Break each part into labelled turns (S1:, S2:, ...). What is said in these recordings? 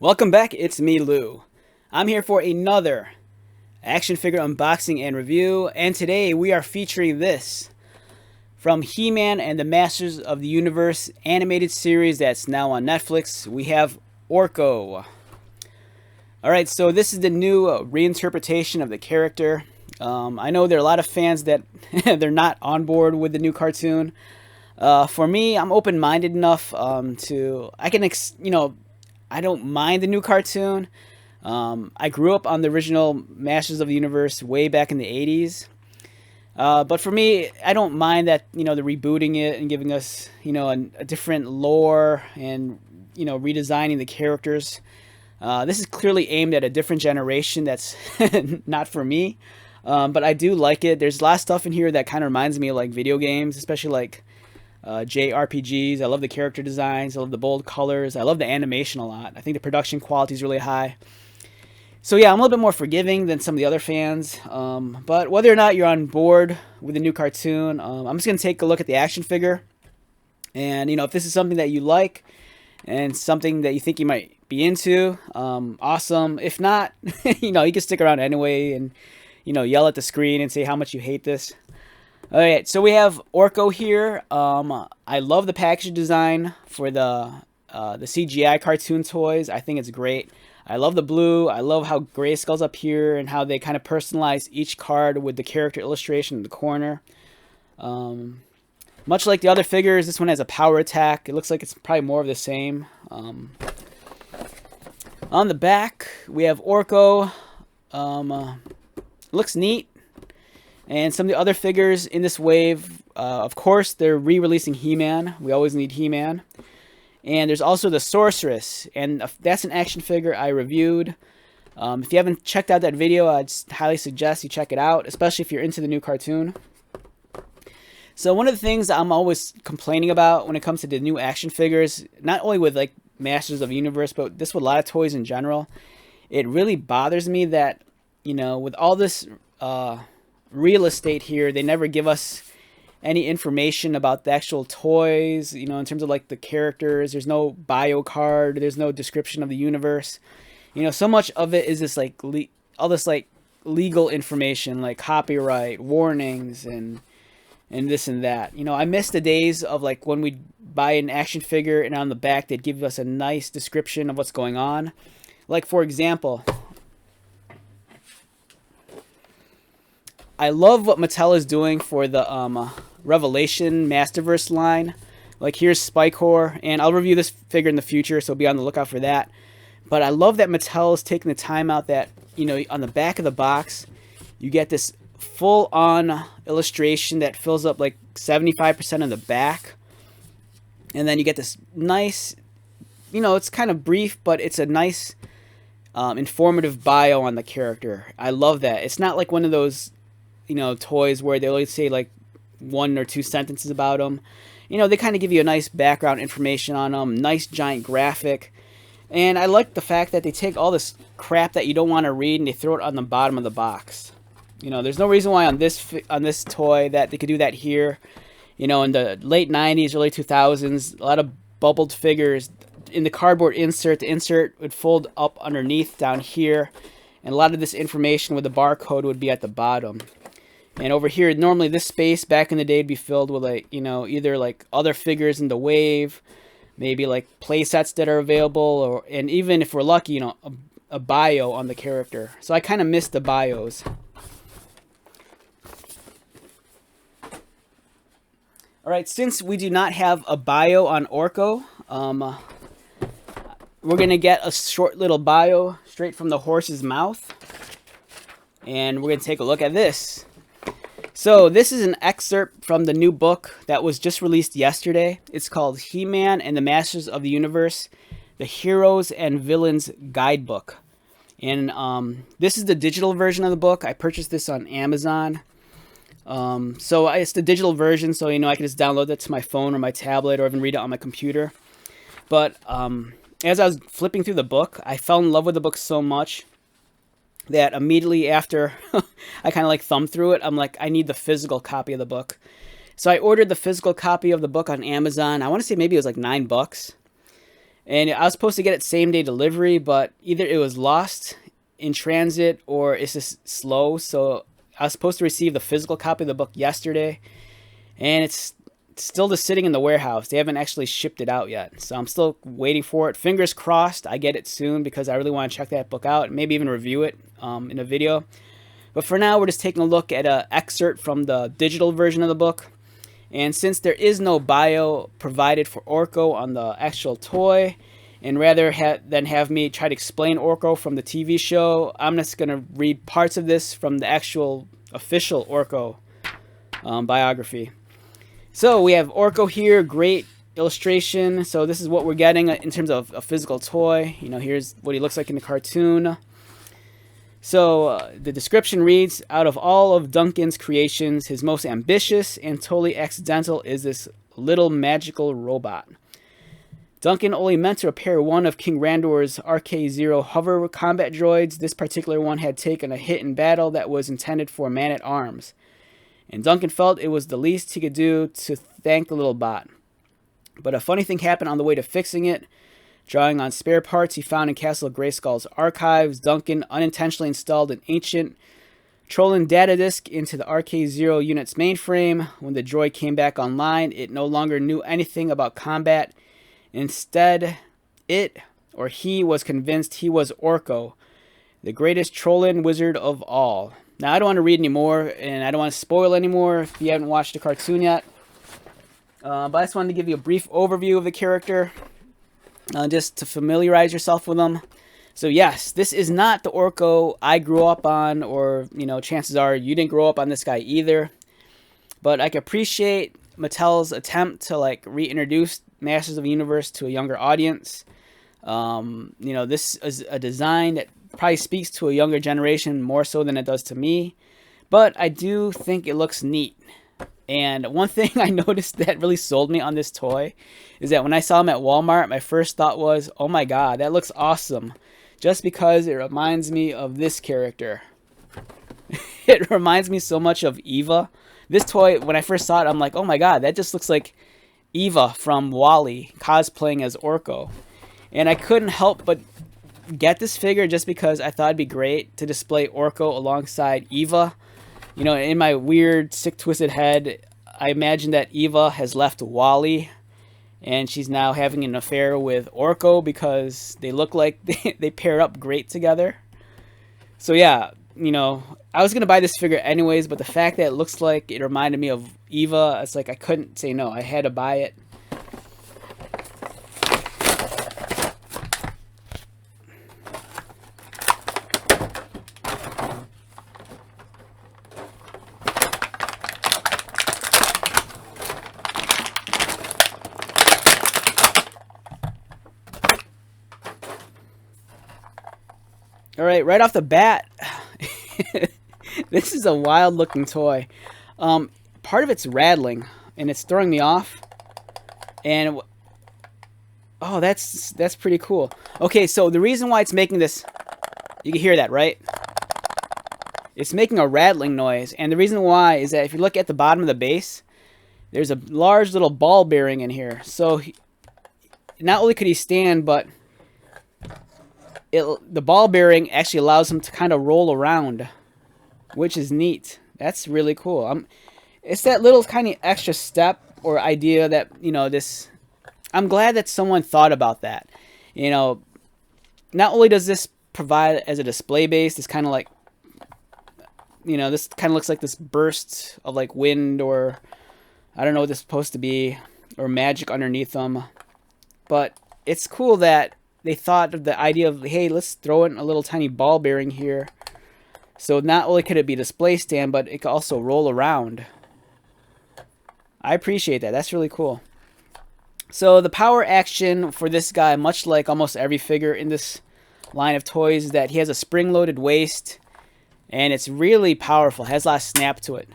S1: Welcome back, it's me, Lou. I'm here for another action figure unboxing and review, and today we are featuring this from He-Man and the Masters of the Universe animated series that's now on Netflix. We have Orko. Alright, so this is the new reinterpretation of the character. I know there are a lot of fans that they're not on board with the new cartoon. For me, I'm open-minded enough I don't mind the new cartoon. I grew up on the original Masters of the Universe way back in the 80s. But for me, I don't mind that, they're rebooting it and giving us, a different lore and, redesigning the characters. This is clearly aimed at a different generation that's not for me. But I do like it. There's a lot of stuff in here that kind of reminds me of like video games, especially like JRPGs. I love the character designs. I love the bold colors. I love the animation a lot. I think the production quality is really high. So yeah, I'm a little bit more forgiving than some of the other fans. But whether or not you're on board with the new cartoon, I'm just going to take a look at the action figure. And, if this is something that you like and something that you think you might be into, awesome. If not, you can stick around anyway and, yell at the screen and say how much you hate this. Alright, so we have Orko here. I love the package design for the CGI cartoon toys. I think it's great. I love the blue. I love how Grayskull's up here and how they kind of personalize each card with the character illustration in the corner. Much like the other figures, this one has a power attack. It looks like it's probably more of the same. On the back, we have Orko. Looks neat. And some of the other figures in this wave, of course, they're re-releasing He-Man. We always need He-Man. And there's also the Sorceress, and that's an action figure I reviewed. If you haven't checked out that video, I'd highly suggest you check it out, especially if you're into the new cartoon. So one of the things I'm always complaining about when it comes to the new action figures, not only with like Masters of the Universe, but this with a lot of toys in general, it really bothers me that, with all this real estate here, they never give us any information about the actual toys, in terms of like the characters. There's no bio card, there's no description of the universe. So much of it is this like all this like legal information, like copyright warnings and this and that. I miss the days of like when we'd buy an action figure and on the back they'd give us a nice description of what's going on. Like, for example, I love what Mattel is doing for the Revelation Masterverse line. Like, here's Spikehor, and I'll review this figure in the future, so be on the lookout for that. But I love that Mattel is taking the time out that, on the back of the box, you get this full-on illustration that fills up like 75% of the back. And then you get this nice, it's kind of brief, but it's a nice informative bio on the character. I love that. It's not like one of those toys where they only say like one or two sentences about them. They kind of give you a nice background information on them, nice giant graphic. And I like the fact that they take all this crap that you don't want to read and they throw it on the bottom of the box. There's no reason why on this toy that they could do that here. In the late 90s, early 2000s, a lot of bubbled figures in the cardboard insert. The insert would fold up underneath down here, and a lot of this information with the barcode would be at the bottom. And over here, normally this space back in the day would be filled with like, either like other figures in the wave, maybe like play sets that are available, and even if we're lucky, a bio on the character. So I kind of miss the bios. Alright, since we do not have a bio on Orko, we're going to get a short little bio straight from the horse's mouth. And we're going to take a look at this. So this is an excerpt from the new book that was just released yesterday. It's called He-Man and the Masters of the Universe, The Heroes and Villains Guidebook. And this is the digital version of the book. I purchased this on Amazon. So it's the digital version, so I can just download that to my phone or my tablet or even read it on my computer. But as I was flipping through the book, I fell in love with the book so much that immediately after I kind of like thumbed through it, I'm like, I need the physical copy of the book. So I ordered the physical copy of the book on Amazon. I want to say maybe it was like $9. And I was supposed to get it same day delivery, but either it was lost in transit or it's just slow. So I was supposed to receive the physical copy of the book yesterday, and it's still just sitting in the warehouse. They haven't actually shipped it out yet, so I'm still waiting for it. Fingers crossed I get it soon, because I really want to check that book out and maybe even review it in a video. But for now, we're just taking a look at an excerpt from the digital version of the book. And since there is no bio provided for Orko on the actual toy, and rather than have me try to explain Orko from the TV show, I'm just going to read parts of this from the actual official Orko biography. So we have Orko here, great illustration. So this is what we're getting in terms of a physical toy. You know, here's what he looks like in the cartoon. So the description reads, out of all of Duncan's creations, his most ambitious and totally accidental is this little magical robot. Duncan only meant to repair one of King Randor's RK-0 hover combat droids. This particular one had taken a hit in battle that was intended for man-at-arms, and Duncan felt it was the least he could do to thank the little bot. But a funny thing happened on the way to fixing it. Drawing on spare parts he found in Castle Grayskull's archives, Duncan unintentionally installed an ancient Trollin data disk into the RK-0 unit's mainframe. When the droid came back online, it no longer knew anything about combat. Instead, it, or he, was convinced he was Orko, the greatest Trollin wizard of all. Now, I don't want to read anymore, and I don't want to spoil anymore if you haven't watched the cartoon yet. But I just wanted to give you a brief overview of the character, just to familiarize yourself with them. So yes, this is not the Orko I grew up on, or, you know, chances are you didn't grow up on this guy either. But I can appreciate Mattel's attempt to, like, reintroduce Masters of the Universe to a younger audience. You know, this is a design that probably speaks to a younger generation more so than it does to me. But I do think it looks neat. And one thing I noticed that really sold me on this toy is that when I saw him at Walmart, my first thought was, oh my god, that looks awesome. Just because it reminds me of this character. It reminds me so much of Eva. This toy, when I first saw it, I'm like, oh my god, that just looks like Eva from WALL-E cosplaying as Orko. And I couldn't help but get this figure just because I thought it'd be great to display Orko alongside Eva. You know, in my weird, sick, twisted head, I imagine that Eva has left WALL-E, and she's now having an affair with Orko because they look like they pair up great together. So yeah, you know, I was going to buy this figure anyways, but the fact that it looks like it reminded me of Eva, it's like I couldn't say no. I had to buy it. All right off the bat, this is a wild looking toy. Part of it's rattling and it's throwing me off. And oh, that's pretty cool. Okay, so the reason why it's making this, you can hear that, right? It's making a rattling noise, and the reason why is that if you look at the bottom of the base, there's a large little ball bearing in here. So not only could he stand, but the ball bearing actually allows him to kind of roll around, which is neat. That's really cool. It's that little kind of extra step or idea that, you know, this, I'm glad that someone thought about that. You know, not only does this provide as a display base, this kind of like, you know, this kind of looks like this burst of like wind, or I don't know what this is supposed to be, or magic underneath them. But it's cool that they thought of the idea of, hey, let's throw in a little tiny ball bearing here. So not only could it be a display stand, but it could also roll around. I appreciate that. That's really cool. So the power action for this guy, much like almost every figure in this line of toys, is that he has a spring-loaded waist, and it's really powerful. It has a lot of snap to it.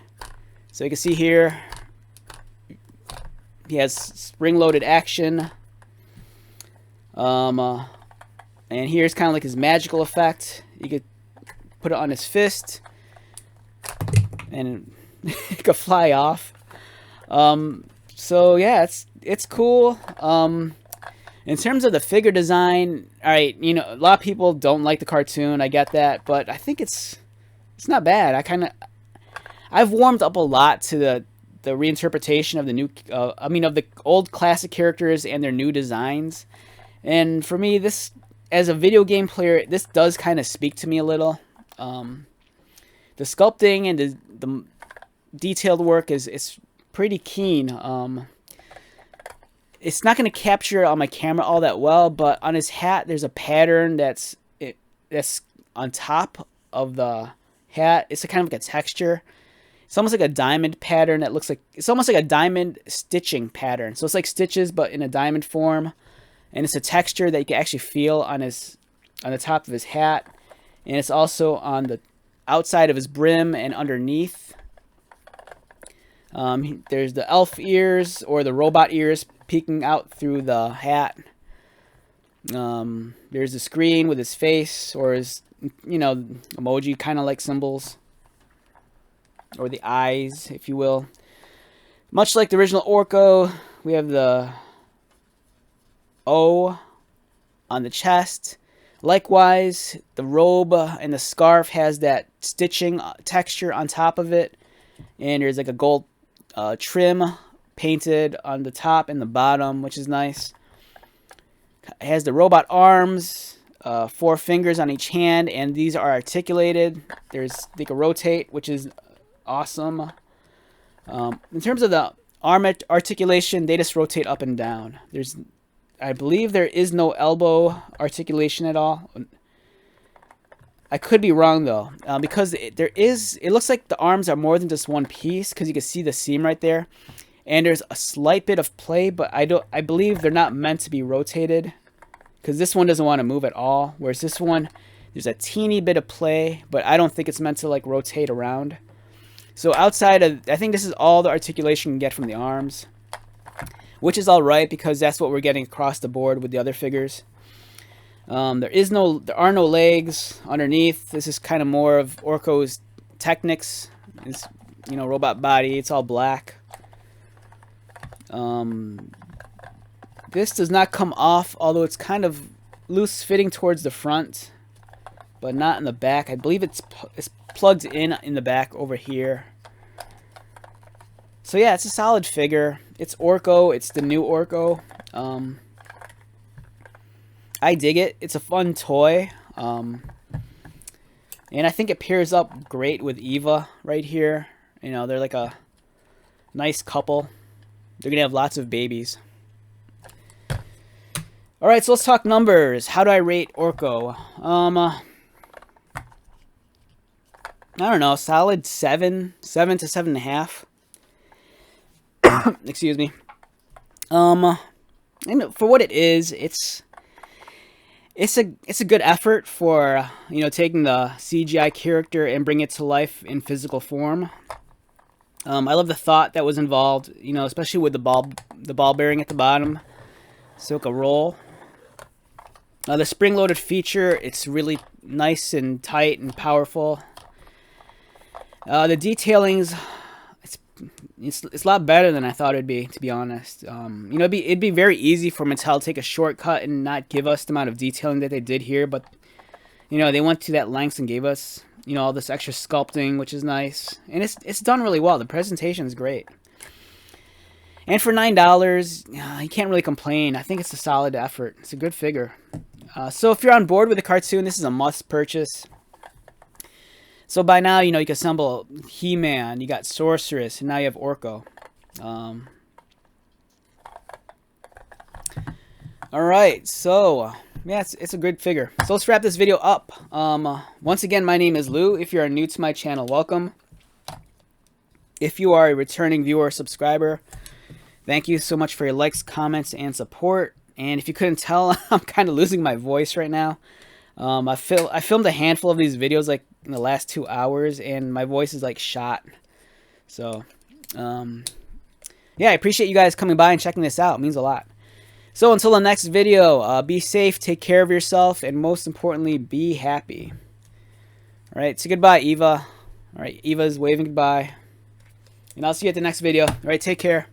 S1: So you can see here, he has spring-loaded action. And here's kind of like his magical effect. You could put it on his fist, and it could fly off. So yeah, it's cool. In terms of the figure design, all right, you know, a lot of people don't like the cartoon. I get that, but I think it's not bad. I've warmed up a lot to the reinterpretation of the new, of the old classic characters and their new designs. And for me, this, as a video game player, this does kind of speak to me a little. The sculpting and the detailed work is pretty keen. It's not going to capture on my camera all that well, but on his hat, there's a pattern that's on top of the hat. It's a kind of like a texture. It's almost like a diamond pattern that looks like, it's almost like a diamond stitching pattern. So it's like stitches, but in a diamond form. And it's a texture that you can actually feel on the top of his hat. And it's also on the outside of his brim and underneath. There's the elf ears or the robot ears peeking out through the hat. There's the screen with his face or his, you know, emoji kind of like symbols. Or the eyes, if you will. Much like the original Orko, we have the O on the chest. Likewise, the robe and the scarf has that stitching texture on top of it. And there's like a gold trim painted on the top and the bottom, which is nice. It has the robot arms, 4 fingers on each hand, and these are articulated. They can rotate, which is awesome. In terms of the arm articulation, they just rotate up and down. I believe there is no elbow articulation at all. I could be wrong though, because it looks like the arms are more than just one piece, because you can see the seam right there, and there's a slight bit of play, but I believe they're not meant to be rotated, because this one doesn't want to move at all, whereas this one, there's a teeny bit of play, but I don't think it's meant to like rotate around. So outside of, I think this is all the articulation you can get from the arms, which is all right, because that's what we're getting across the board with the other figures. There are no legs underneath. This is kind of more of Orko's techniques. It's, you know, robot body. It's all black. This does not come off, although it's kind of loose fitting towards the front, but not in the back. I believe it's plugged in the back over here. So yeah, it's a solid figure. It's Orko. It's the new Orko. I dig it. It's a fun toy. And I think it pairs up great with Eva right here. You know, they're like a nice couple. They're going to have lots of babies. Alright, so let's talk numbers. How do I rate Orko? I don't know, solid 7 to 7.5. Excuse me. And for what it is, it's a good effort for, you know, taking the CGI character and bring it to life in physical form. I love the thought that was involved, you know, especially with the ball bearing at the bottom, so it could roll. The spring-loaded feature, it's really nice and tight and powerful. The detailing's it's a lot better than I thought it'd be, to be honest. You know, it'd be very easy for Mattel to take a shortcut and not give us the amount of detailing that they did here, but you know, they went to that lengths and gave us, you know, all this extra sculpting, which is nice, and it's done really well. The presentation is great, and for $9, you can't really complain. I think it's a solid effort. It's a good figure. So if you're on board with the cartoon, this is a must purchase. So by now, you know, you can assemble He-Man, you got Sorceress, and now you have Orko. Alright, so, yeah, it's a good figure. So let's wrap this video up. Once again, my name is Lou. If you are new to my channel, welcome. If you are a returning viewer or subscriber, thank you so much for your likes, comments, and support. And if you couldn't tell, I'm kind of losing my voice right now. I filmed a handful of these videos like in the last 2 hours, and my voice is like shot. So, yeah, I appreciate you guys coming by and checking this out. It means a lot. So until the next video, be safe, take care of yourself, and most importantly, be happy. All right, say goodbye, Eva. All right, Eva's waving goodbye. And I'll see you at the next video. All right, take care.